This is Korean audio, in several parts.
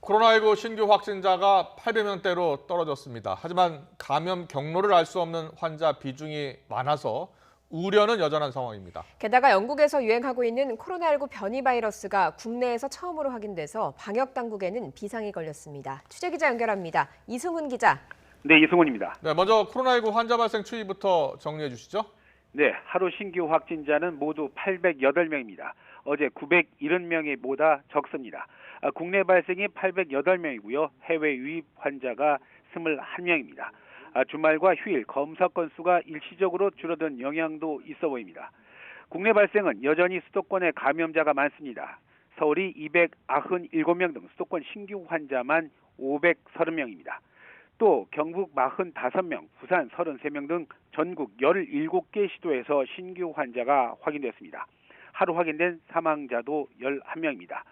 코로나19 신규 확진자가 800명대로 떨어졌습니다. 하지만 감염 경로를 알 수 없는 환자 비중이 많아서 우려는 여전한 상황입니다. 게다가 영국에서 유행하고 있는 코로나19 변이 바이러스가 국내에서 처음으로 확인돼서 방역 당국에는 비상이 걸렸습니다. 취재기자 연결합니다. 이승훈 기자. 네, 이승훈입니다. 네, 먼저 코로나19 환자 발생 추이부터 정리해 주시죠. 네, 하루 신규 확진자는 모두 808명입니다. 어제 970명이 보다 적습니다. 국내 발생이 808명이고요. 해외 유입 환자가 21명입니다. 주말과 휴일 검사 건수가 일시적으로 줄어든 영향도 있어 보입니다. 국내 발생은 여전히 수도권에 감염자가 많습니다. 서울이 297명 등 수도권 신규 환자만 530명입니다. 또 경북 45명, 부산 33명 등 전국 17개 시도에서 신규 환자가 확인됐습니다. 하루 확인된 사망자도 11명입니다.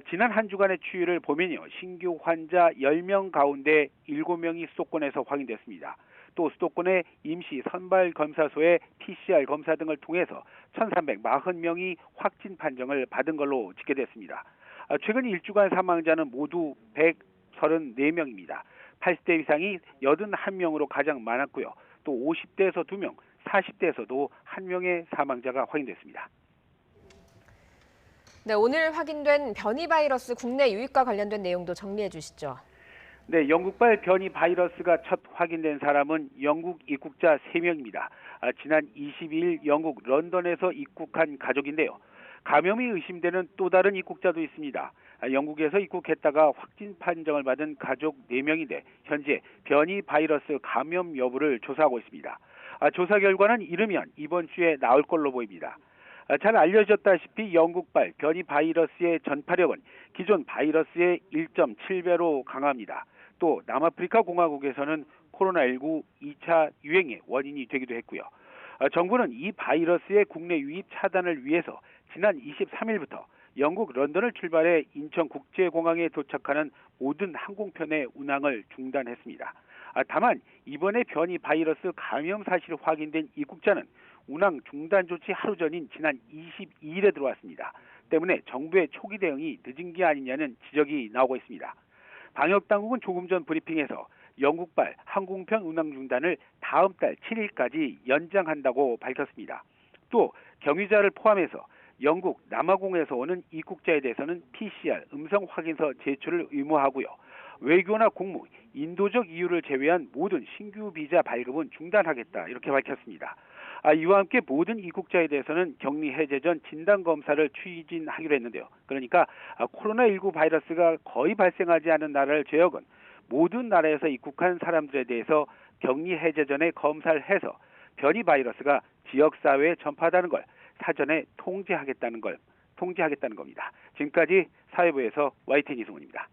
지난 한 주간의 추이를 보면요. 신규 환자 10명 가운데 7명이 수도권에서 확인됐습니다. 또 수도권의 임시 선발검사소의 PCR 검사 등을 통해서 1,340명이 확진 판정을 받은 걸로 집계됐습니다. 최근 1주간 사망자는 모두 134명입니다. 80대 이상이 81명으로 가장 많았고요. 또 50대에서 2명, 40대에서도 1명의 사망자가 확인됐습니다. 네, 오늘 확인된 변이 바이러스 국내 유입과 관련된 내용도 정리해 주시죠. 네, 영국발 변이 바이러스가 첫 확인된 사람은 영국 입국자 3명입니다. 지난 22일 영국 런던에서 입국한 가족인데요. 감염이 의심되는 또 다른 입국자도 있습니다. 영국에서 입국했다가 확진 판정을 받은 가족 4명인데 현재 변이 바이러스 감염 여부를 조사하고 있습니다. 조사 결과는 이르면 이번 주에 나올 걸로 보입니다. 잘 알려졌다시피 영국발 변이 바이러스의 전파력은 기존 바이러스의 1.7배로 강합니다. 또 남아프리카 공화국에서는 코로나19 2차 유행의 원인이 되기도 했고요. 정부는 이 바이러스의 국내 유입 차단을 위해서 지난 23일부터 영국 런던을 출발해 인천국제공항에 도착하는 모든 항공편의 운항을 중단했습니다. 다만 이번에 변이 바이러스 감염 사실이 확인된 입국자는 운항 중단 조치 하루 전인 지난 22일에 들어왔습니다. 때문에 정부의 초기 대응이 늦은 게 아니냐는 지적이 나오고 있습니다. 방역당국은 조금 전 브리핑에서 영국발 항공편 운항 중단을 다음 달 7일까지 연장한다고 밝혔습니다. 또 경유자를 포함해서 영국 남아공에서 오는 입국자에 대해서는 PCR 음성 확인서 제출을 의무하고요. 외교나 공무, 인도적 이유를 제외한 모든 신규 비자 발급은 중단하겠다 이렇게 밝혔습니다. 이와 함께 모든 입국자에 대해서는 격리 해제 전 진단검사를 추진하기로 했는데요. 그러니까 코로나19 바이러스가 거의 발생하지 않은 나라를 제외하곤 모든 나라에서 입국한 사람들에 대해서 격리 해제 전에 검사를 해서 변이 바이러스가 지역사회에 전파하다는 걸 사전에 통제하겠다는 겁니다. 지금까지 사회부에서 YTN 이승훈입니다.